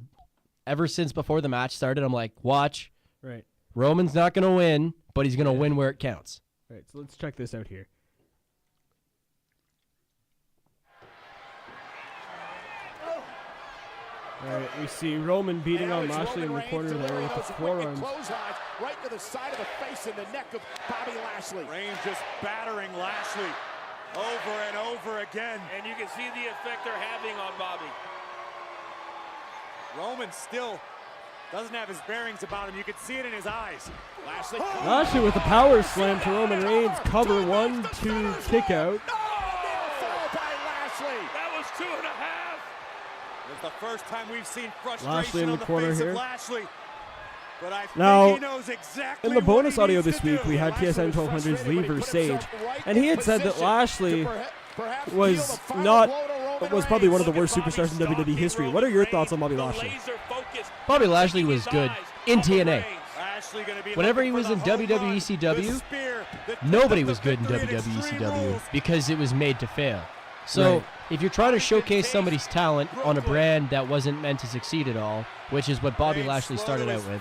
before the match started. I'm like, watch. Right. Roman's not going to win, but he's going to win where it counts. Right, so let's check this out here. All right, we see Roman beating on Lashley in the corner there with the forearms. Right to the side of the face and the neck of Bobby Lashley. Reigns just battering Lashley over and over again. And you can see the effect they're having on Bobby. Roman still doesn't have his bearings about him. You can see it in his eyes. Lashley with a power slam to Roman Reigns. Cover 1, 2, kick out. That was 2.5. It's the first time we've seen frustration Lashley in the corner face here. of Lashley. But I think Now, he knows exactly in the bonus what he audio needs this to week, do. we had TSN 1200's Lever Sage, and he had said that Lashley was probably one of the worst superstars in WWE history. What are your thoughts on Bobby Lashley? Bobby Lashley was good in TNA. Whenever he was in WWECW, nobody was good in WWECW because it was made to fail. So Right. if you're trying to showcase somebody's talent on a brand that wasn't meant to succeed at all, which is what Bobby Lashley started out with,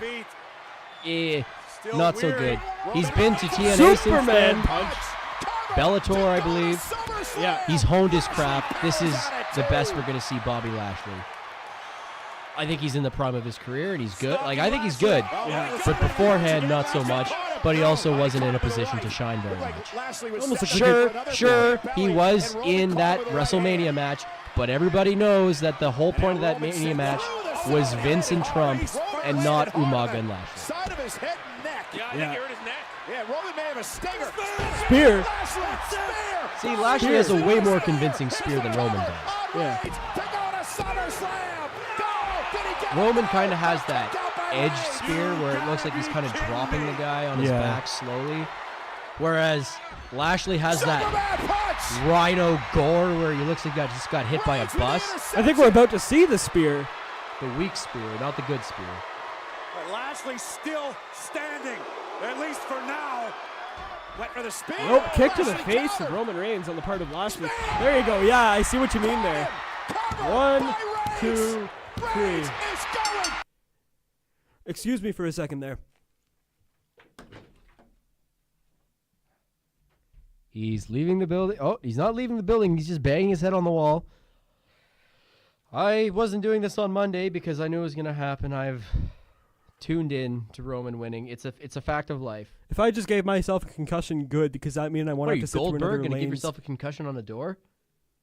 not so good. He's been to TNA since then. Bellator, I believe. Yeah. He's honed his craft. This is the best we're going to see Bobby Lashley. I think he's in the prime of his career, and he's good. Like, I think he's good. Yeah. But beforehand, not so much. But he also wasn't in a position to shine very much. Sure, he was in that WrestleMania match, but everybody knows that the whole point of that Mania match was Vince and Trump and not Umaga and Lashley. Side of his head and neck. Yeah, I think he hurt his neck. Yeah, Roman may have a stinger. Spear. Lashley, spear. See, Lashley has a way more convincing spear than Roman does. Yeah. To go to SummerSlam. Go. Did he get Roman kind of has that edge spear where it looks like he's kind of dropping the guy on his back slowly. Whereas Lashley has that rhino gore where he looks like he just got hit by a bus. I think we're about to see the spear. The weak spear, not the good spear. But Lashley's still standing, at least for now. Went for the spear. Nope, kick to the face of Roman Reigns on the part of Lashley. There you go. Yeah, I see what you mean there. 1, 2, 3. Excuse me for a second there. He's leaving the building. Oh, he's not leaving the building. He's just banging his head on the wall. I wasn't doing this on Monday because I knew it was going to happen. I've tuned in to Roman winning. It's a fact of life. If I just gave myself a concussion, good, because that means I won't have to sit through another Goldberg going to give lanes. yourself a concussion on a door?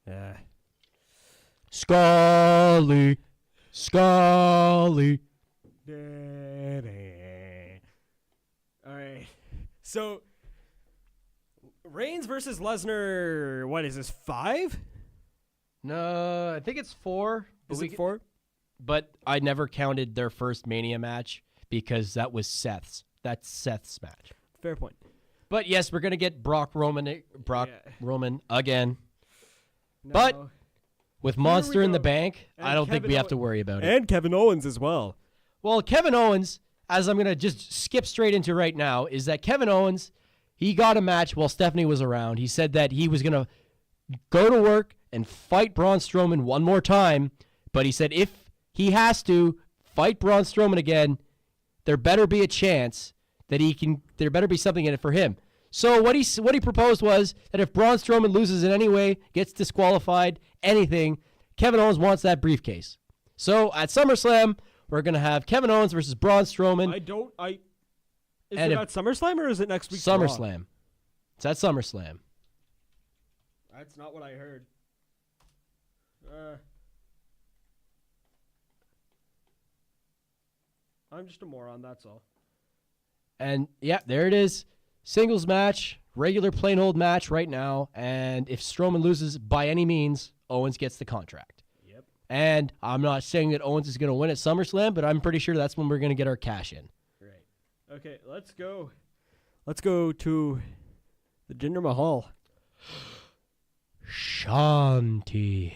Yeah. Scully. Scully. All right. So, Reigns versus Lesnar, what is this, 5? No, I think it's 4. Is it 4? But I never counted their first Mania match because that was Seth's. That's Seth's match. Fair point. But yes, we're gonna get Brock Roman again. No. But with Monster in the go. bank, And I don't think Kevin we have to worry about it. And Kevin Owens as well. Well, Kevin Owens, as I'm gonna just skip straight into right now, is that Kevin Owens, he got a match while Stephanie was around. He said that he was gonna go to work and fight Braun Strowman one more time, but he said if he has to fight Braun Strowman again, there better be a chance that there better be something in it for him. So what he proposed was that if Braun Strowman loses in any way, gets disqualified, anything, Kevin Owens wants that briefcase. So at SummerSlam, we're going to have Kevin Owens versus Braun Strowman. Is it at SummerSlam or is it next week? SummerSlam. It's at SummerSlam. That's not what I heard. I'm just a moron, that's all. And yeah, there it is. Singles match, regular plain old match right now. And if Strowman loses by any means, Owens gets the contract. Yep. And I'm not saying that Owens is going to win at SummerSlam, but I'm pretty sure that's when we're going to get our cash in. Right. Okay, let's go. Let's go to the Jinder Mahal. Shanti.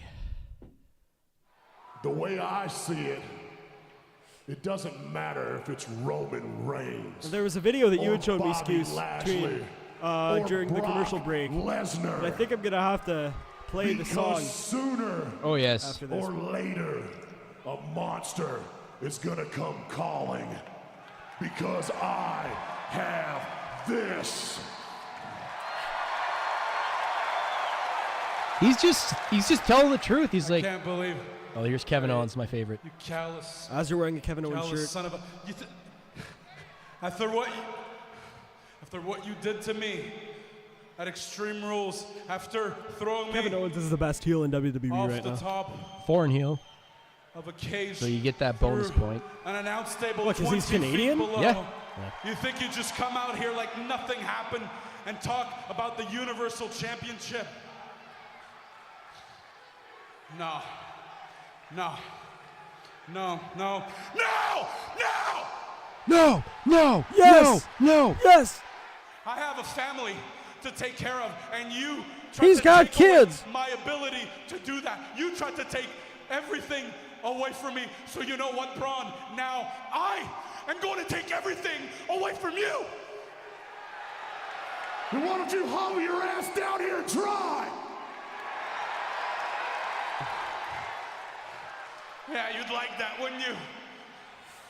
The way I see it, it doesn't matter if it's Roman Reigns. There was a video that you had shown me, Bobby Skews, Lashley, during the Brock commercial break. Lesnar. But I think I'm going to have to play the song. Because sooner Oh, yes. After this. or later, a monster is gonna come calling. Because I have this. He's just telling the truth. He's like, Can't believe it. oh, here's Kevin Owens, my favorite. You callous. As you're wearing a Kevin Owens Callous shirt. son of a. After what you did to me at Extreme Rules, after throwing Kevin me Owens is the best heel in WWE off right the now. top Foreign heel. of a cage, So you get that bonus through point. an announce table What, 'cause 20 he's Canadian? feet below. Yeah. You think you just come out here like nothing happened and talk about the Universal Championship? No. No. No, no, no, no! No, no, Yes! no, no. Yes! I have a family to take care of, and you He's got take away kids. my ability to do that. You tried to take everything away from me. So you know what, Braun? Now I am going to take everything away from you. And why don't you haul your ass down here and try? Yeah, you'd like that, wouldn't you?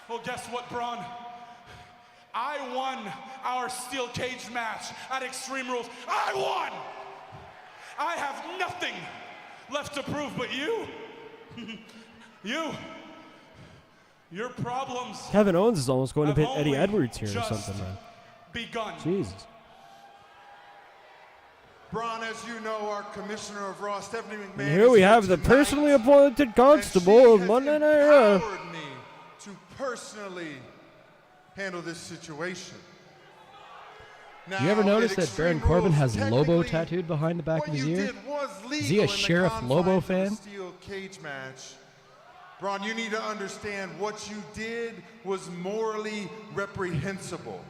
Well, guess what, Braun? I won our steel cage match at Extreme Rules. I won! I have nothing left to prove, but you, your problems Kevin Owens is almost going to have pit Eddie only Edwards here or just something, man. begun. Jesus. Braun, as you know, our commissioner of Raw, Stephanie McMahon. And here we have the personally appointed constable of Monday Night Raw. empowered me to personally handle this situation. Now, You ever notice at that Baron Extreme Corbin Rules, has Lobo technically, tattooed behind the back what of his you ear? did was legal Is he a in the Sheriff confines Lobo of a fan? steel cage match. Braun, you need to understand what you did was morally reprehensible.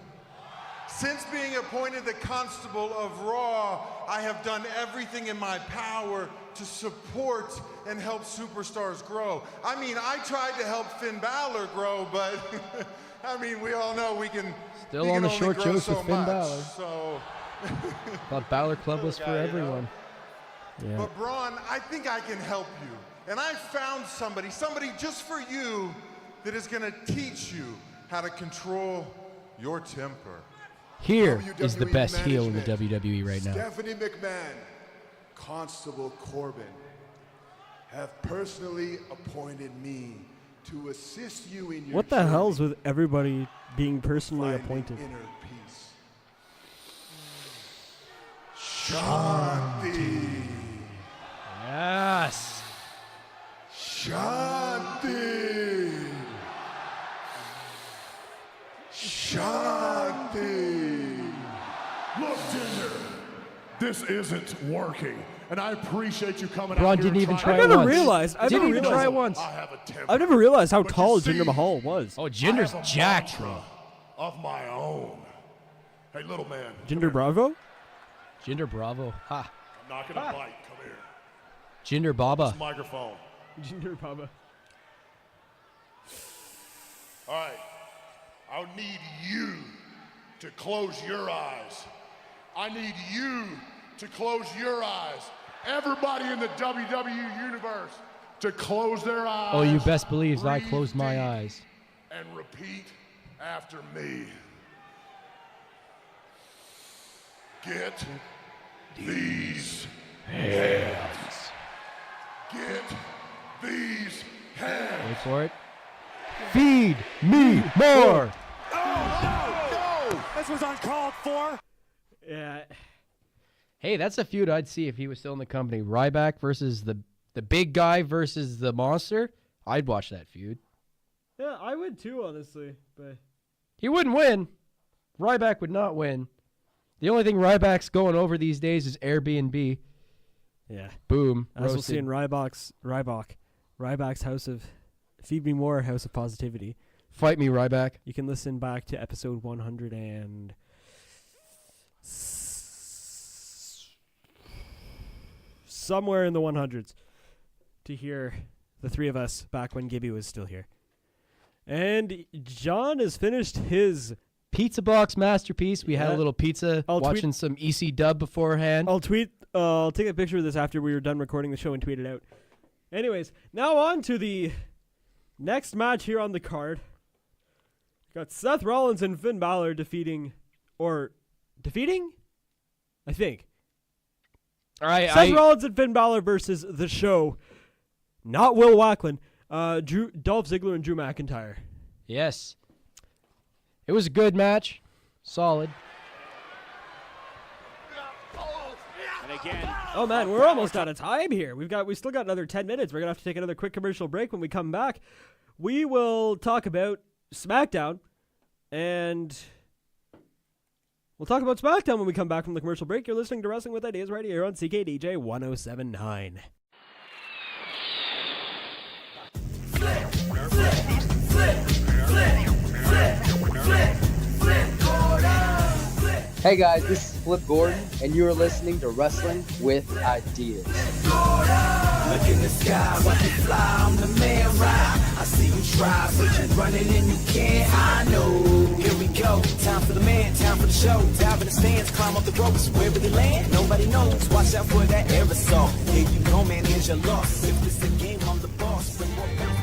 Since being appointed the Constable of Raw, I have done everything in my power to support and help superstars grow. I mean, I tried to help Finn Balor grow, but I mean, we all know we can. Still he on can the only short grow jokes so with Finn much, Balor. So. Thought Balor Club was for guy, you know? everyone. Yeah. But Braun, I think I can help you. And I found somebody just for you, that is gonna teach you how to control your temper. Here is the WWE best heel in the management. WWE right now. Stephanie McMahon, Constable Corbin, have personally appointed me to assist you in your What the journey hell's with everybody being personally finding appointed? inner peace. Shanti. Yes. Shanti. Shanti. Look, Jinder, this isn't working. And I appreciate you coming Braun out here didn't even and try I it never once. realized. I Didn't never even try it realized. once. I have a temper. I've never realized how But you tall see, Jinder Mahal was. Oh, I Jinder's have a jacked. mantra of my own. Hey, little man. Jinder Bravo? Jinder Bravo. Ha. I'm not gonna bite. Come here. Jinder Baba. This microphone. Jinder Baba. All right. I need you to close your eyes. I need you to close your eyes. Everybody in the WWE universe to close their eyes. Oh, you best believe I breathe closed my deep, eyes. And repeat after me. Get these hands. Get these hands. Wait for it. Feed me more. This was uncalled for. Yeah. Hey, that's a feud I'd see if he was still in the company. Ryback versus the big guy versus the monster. I'd watch that feud. Yeah, I would too, honestly. But He wouldn't win. Ryback would not win. The only thing Ryback's going over these days is Airbnb. yeah. Boom. As we'll roasted. see in Ryback's House of Feed Me More, House of Positivity. Fight me, Ryback. You can listen back to episode 100 and somewhere in the 100s to hear the three of us back when Gibby was still here. And John has finished his Pizza box masterpiece. We had a Yeah. little pizza, I'll tweet- watching some EC dub beforehand. I'll take a picture of this after we were done recording the show and tweet it out. Anyways, now on to the next match here on the card. Got Seth Rollins and Finn Balor defeating? I think. Seth Rollins and Finn Balor versus The Show. Not Will Wacklin. Dolph Ziggler and Drew McIntyre. Yes. It was a good match. Solid. And again. Oh man, we're almost out of time here. We still got another 10 minutes. We're gonna have to take another quick commercial break. When we come back, we will talk about SmackDown, and we'll talk about SmackDown when we come back from the commercial break. You're listening to Wrestling with Ideas right here on CKDJ 1079. Hey guys, this is Flip Gordon, and you are listening to Wrestling with Ideas. Look in the sky, watch it fly, I'm the man ride. I see you try, but you're running and you can't, I know. Here we go, time for the man, time for the show. Dive in the stands, climb up the ropes, where will they land? Nobody knows, watch out for that aerosol. Here you go, man, here's your loss. If this a game, I'm the boss. Bring more bounce.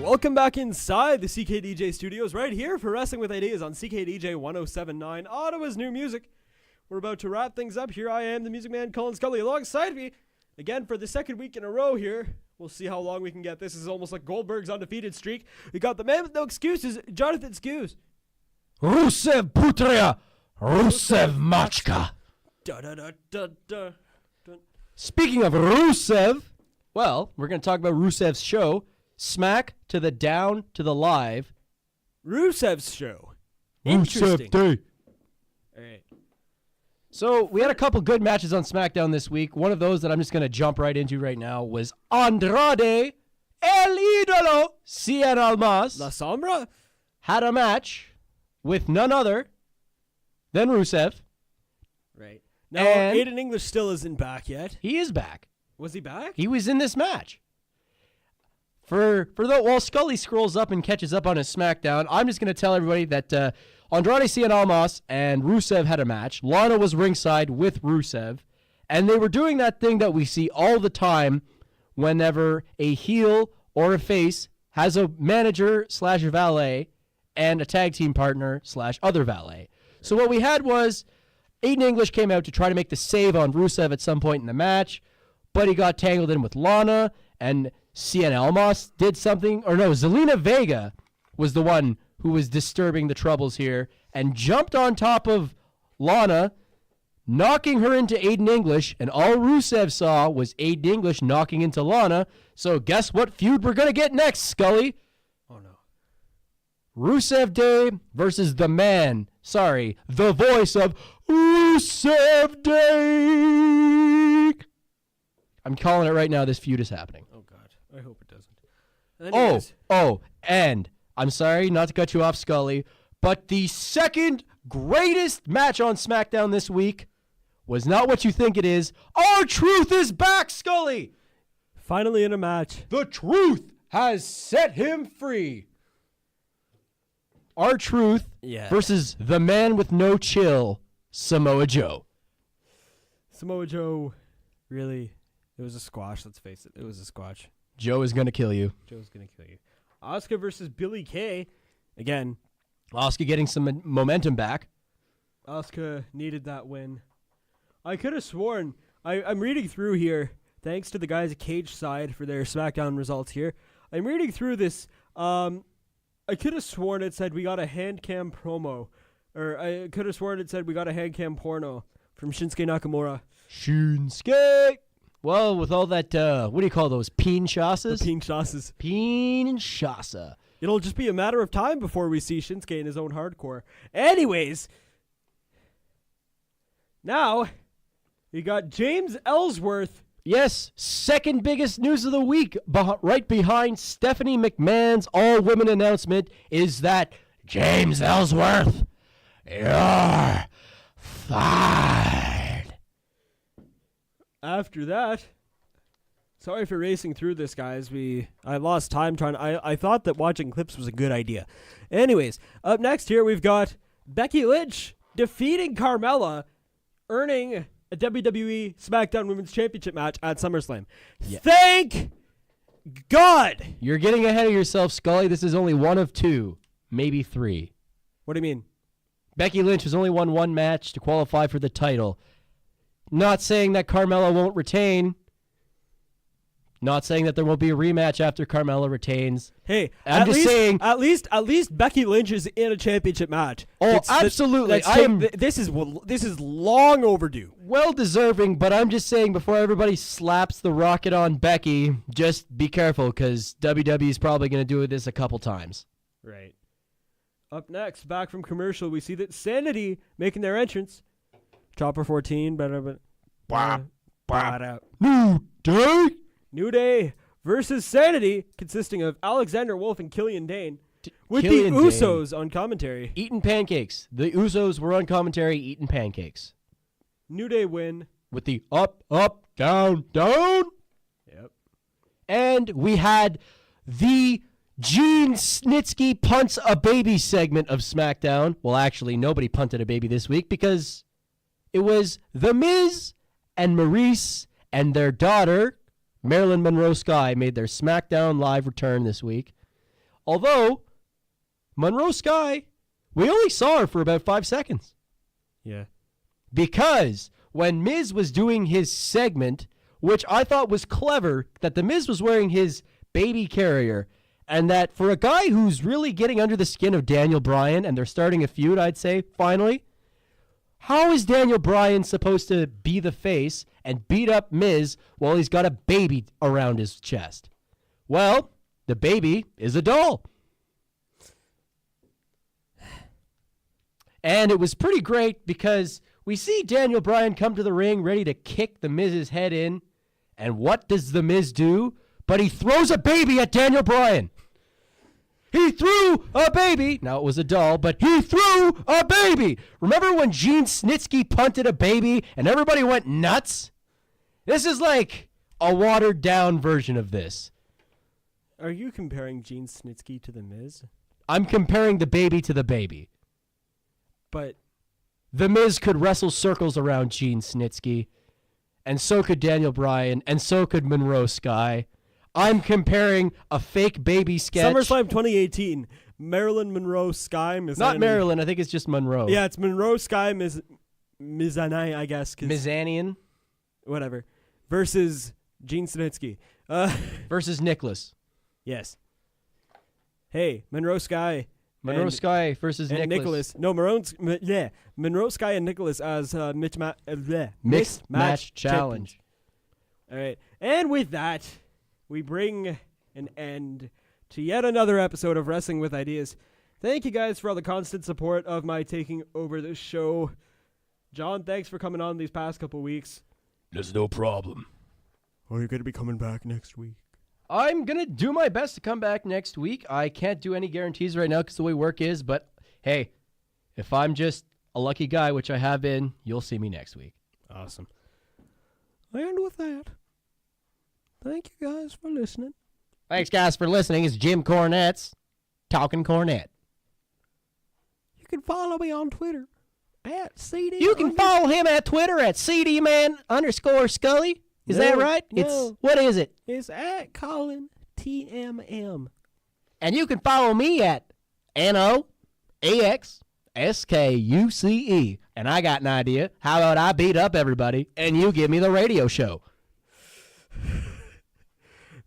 Welcome back inside the CKDJ studios right here for Wrestling with Ideas on CKDJ 1079, Ottawa's new music. We're about to wrap things up here. I am the music man, Colin Scully, alongside me, again, for the second week in a row here. We'll see how long we can get. This is almost like Goldberg's undefeated streak. We got the man with no excuses, Jonathan Skews. Rusev Putra, Rusev Machka. Speaking of Rusev, well, we're going to talk about Rusev's show, Smack to the Down to the Live. Rusev's show. Interesting. Rusev Day. All right. So we had a couple good matches on SmackDown this week. One of those that I'm just going to jump right into right now was Andrade El Idolo Cien Almas La Sombra had a match with none other than Rusev. Right. Now, And Aiden English still isn't back yet. He is back. Was he back? He was in this match. While Scully scrolls up and catches up on his SmackDown, I'm just going to tell everybody that Andrade Cien Almas and Rusev had a match. Lana was ringside with Rusev, and they were doing that thing that we see all the time whenever a heel or a face has a manager / a valet and a tag team partner / other valet. So what we had was Aiden English came out to try to make the save on Rusev at some point in the match, but he got tangled in with Lana, and Cien Almas did something, or no, Zelina Vega was the one who was disturbing the troubles here and jumped on top of Lana, knocking her into Aiden English, and all Rusev saw was Aiden English knocking into Lana. So guess what feud we're going to get next, Scully? Oh, no. Rusev Day versus the voice of Rusev Day. I'm calling it right now. This feud is happening. Oh, God. I hope it doesn't. Anyways. And I'm sorry not to cut you off, Scully, but the second greatest match on SmackDown this week was not what you think it is. R-Truth is back, Scully! Finally in a match. The Truth has set him free. R-Truth versus the man with no chill, Samoa Joe. Samoa Joe, really, it was a squash, let's face it. It was a squash. Joe is going to kill you. Joe's going to kill you. Asuka versus Billie Kay. Again. Asuka getting some momentum back. Asuka needed that win. I could have sworn, I'm reading through here, thanks to the guys at Cage Side for their SmackDown results here. I'm reading through this. I could have sworn it said we got a hand cam promo. Or I could have sworn it said we got a hand cam porno from Shinsuke Nakamura. Shinsuke! Well, with all that, what do you call those, Pinchasas? The Pinchasas. Pinchasa. It'll just be a matter of time before we see Shinsuke in his own hardcore. Anyways, now, we got James Ellsworth. Yes, second biggest news of the week, right behind Stephanie McMahon's all-women announcement, is that James Ellsworth, you're fired. After that, sorry for racing through this, guys. I lost time trying to, I thought that watching clips was a good idea. Anyways, up next here we've got Becky Lynch defeating Carmella, earning a WWE SmackDown Women's Championship match at SummerSlam. Yeah. Thank God. You're getting ahead of yourself, Scully. This is only one of two, maybe three. What do you mean? Becky Lynch has only won one match to qualify for the title. Not saying that Carmella won't retain. Not saying that there won't be a rematch after Carmella retains. Hey, I'm just saying. At least Becky Lynch is in a championship match. Oh, absolutely. This is long overdue. Well deserving, but I'm just saying before everybody slaps the rocket on Becky, just be careful because WWE is probably going to do this a couple times. Right. Up next, back from commercial, we see that Sanity making their entrance. Chopper 14, New Day versus Sanity, consisting of Alexander Wolf and Killian Dane, with Killian the Usos on commentary. Eating pancakes. The Usos were on commentary eating pancakes. New Day win. With the up, up, down, down. Yep. And we had the Gene Snitsky punts a baby segment of SmackDown. Well, actually, nobody punted a baby this week because it was The Miz and Maurice and their daughter, Marilyn Monroe Sky, made their SmackDown live return this week. Although, Monroe Sky, we only saw her for about 5 seconds. Yeah. Because when Miz was doing his segment, which I thought was clever, that The Miz was wearing his baby carrier, and that for a guy who's really getting under the skin of Daniel Bryan, and they're starting a feud, I'd say, finally, how is Daniel Bryan supposed to be the face and beat up Miz while he's got a baby around his chest? Well, the baby is a doll. And it was pretty great because we see Daniel Bryan come to the ring ready to kick the Miz's head in. And what does the Miz do? But he throws a baby at Daniel Bryan. He threw a baby. Now, it was a doll, but he threw a baby. Remember when Gene Snitsky punted a baby and everybody went nuts? This is like a watered-down version of this. Are you comparing Gene Snitsky to The Miz? I'm comparing the baby to the baby. But The Miz could wrestle circles around Gene Snitsky, and so could Daniel Bryan, and so could Monroe Sky. I'm comparing a fake baby sketch. SummerSlam 2018. Marilyn Monroe Sky. Not Marilyn. I think it's just Monroe. Yeah, it's Monroe Sky Mizanai, I guess. Mizanian. Whatever. Versus Gene Snitsky. Versus Nicholas. Yes. Hey, Monroe Sky. Monroe Sky versus Nicholas. No, Monroe Sky and Nicholas as mixed match challenge. All right. And with that, we bring an end to yet another episode of Wrestling with Ideas. Thank you guys for all the constant support of my taking over this show. John, thanks for coming on these past couple weeks. There's no problem. Are you going to be coming back next week? I'm going to do my best to come back next week. I can't do any guarantees right now because the way work is, but hey, if I'm just a lucky guy, which I have been, you'll see me next week. Awesome. And with that, thank you guys for listening. Thanks, guys, for listening. It's Jim Cornette's Talking Cornette. You can follow me on Twitter at CD. You can follow him at Twitter at CDman_Scully. Is that right? No. What is it? It's at Colin TMM. And you can follow me at NOAXSKUCE. And I got an idea. How about I beat up everybody and you give me the radio show?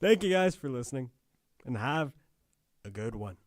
Thank you guys for listening and have a good one.